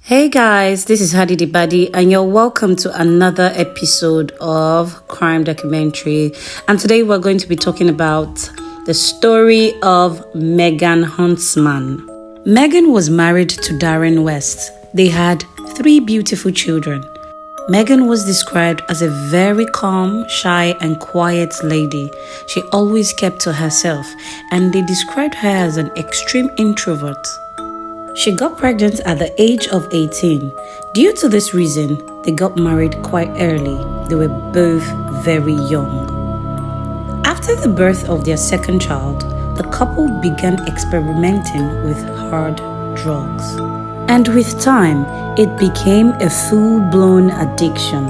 Hey guys, this is Hadi Dibadi and you're welcome to another episode of Crime Documentary. And today we're going to be talking about the story of Megan Huntsman. Megan was married to Darren West. They had 3 beautiful children. Megan was described as a very calm, shy and quiet lady. She always kept to herself and they described her as an extreme introvert. She got pregnant at the age of 18. Due to this reason, they got married quite early. They were both very young. After the birth of their second child, the couple began experimenting with hard drugs. And with time, it became a full-blown addiction.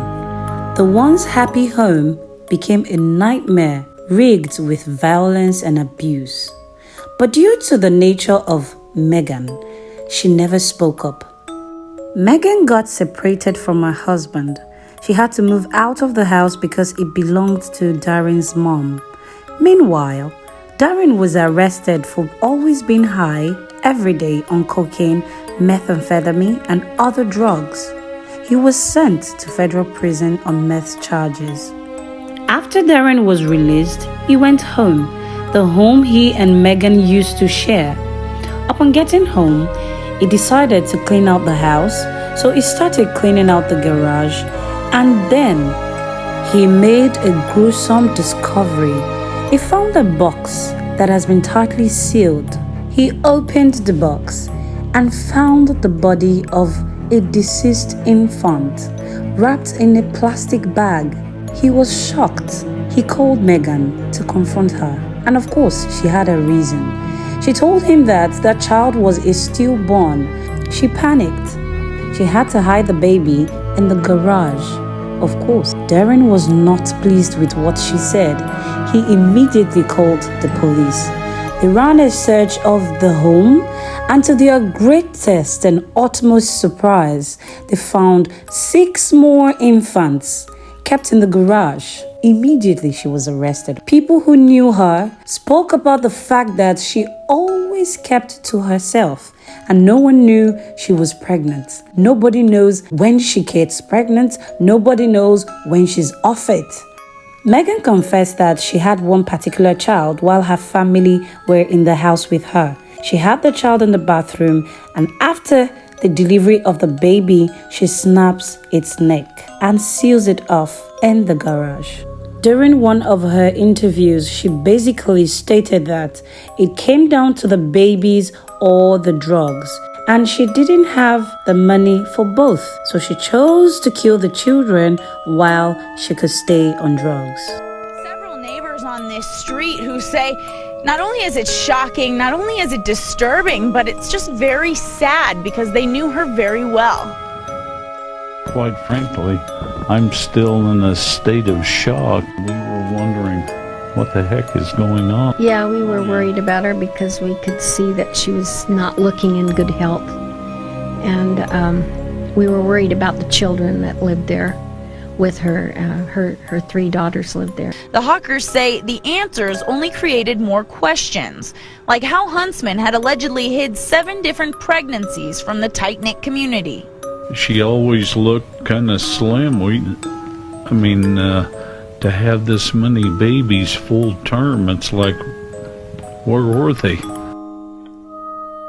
The once happy home became a nightmare rigged with violence and abuse. But due to the nature of Megan, she never spoke up. Megan got separated from her husband. She had to move out of the house because it belonged to Darren's mom. Meanwhile, Darren was arrested for always being high every day on cocaine, methamphetamine, and other drugs. He was sent to federal prison on meth charges. After Darren was released, he went home, the home he and Megan used to share. Upon getting home, he decided to clean out the house, so he started cleaning out the garage, and then he made a gruesome discovery. He found a box that has been tightly sealed. He opened the box and found the body of a deceased infant wrapped in a plastic bag. He was shocked. He called Megan to confront her, and of course, she had a reason. She told him that child was a stillborn. She panicked. She had to hide the baby in the garage. Of course, Darren was not pleased with what she said. He immediately called the police. They ran a search of the home, and to their greatest and utmost surprise, they found 6 more infants kept in the garage. Immediately, she was arrested. People who knew her spoke about the fact that she always kept to herself and no one knew she was pregnant. Nobody knows when she gets pregnant. Nobody knows when she's off it. Megan confessed that she had one particular child while her family were in the house with her. She had the child in the bathroom, and after the delivery of the baby, she snaps its neck and seals it off in the garage. During one of her interviews, she basically stated that it came down to the babies or the drugs, and she didn't have the money for both, so she chose to kill the children while she could stay on drugs. Several neighbors on this street who say not only is it shocking, not only is it disturbing, but it's just very sad because they knew her very well. Quite frankly, I'm still in a state of shock. We were wondering what the heck is going on. Yeah, we were worried about her because we could see that she was not looking in good health. And we were worried about the children that lived there with her. Her 3 daughters lived there. The Hawkers say the answers only created more questions, like how Huntsman had allegedly hid 7 different pregnancies from the tight-knit community. She always looked kind of slim. To have this many babies full term, it's like, where were they?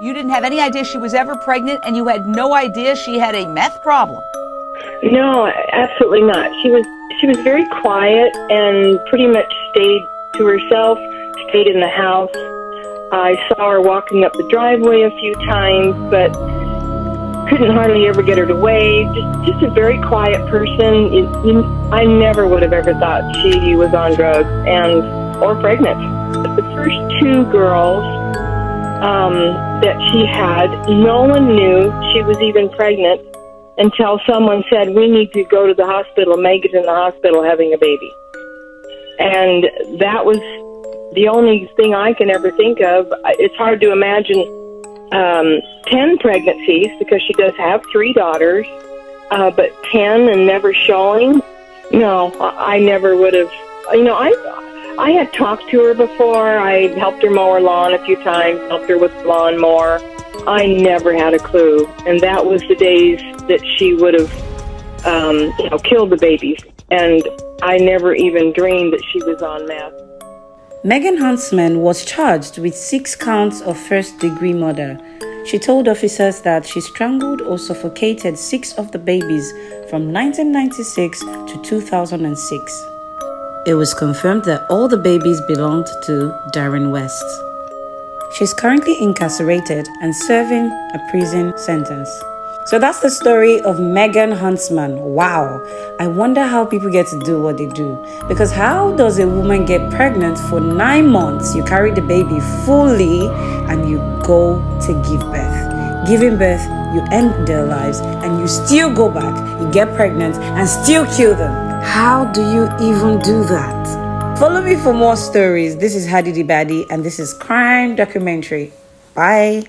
You didn't have any idea she was ever pregnant, and you had no idea she had a meth problem? No, absolutely not. She was very quiet and pretty much stayed to herself, stayed in the house. I saw her walking up the driveway a few times, but couldn't hardly ever get her to wave. Just a very quiet person. I never would have ever thought she was on drugs or pregnant. The first 2 girls that she had, no one knew she was even pregnant until someone said, "We need to go to the hospital. Megan's in the hospital having a baby." And that was the only thing I can ever think of. It's hard to imagine 10 pregnancies because she does have 3 daughters, but 10 and never showing. No, I never would have. I had talked to her before. I helped her mow her lawn a few times, helped her with the lawnmower. I never had a clue. And that was the days that she would have, killed the babies. And I never even dreamed that she was on meth. Megan Hauntsman was charged with 6 counts of first-degree murder. She told officers that she strangled or suffocated 6 of the babies from 1996 to 2006. It was confirmed that all the babies belonged to Darren West. She's currently incarcerated and serving a prison sentence. So that's the story of Megan Hauntsman. Wow. I wonder how people get to do what they do. Because how does a woman get pregnant for 9 months? You carry the baby fully and you go to give birth. Giving birth, you end their lives and you still go back. You get pregnant and still kill them. How do you even do that? Follow me for more stories. This is Hadi Dibadi and this is Crime Documentary. Bye.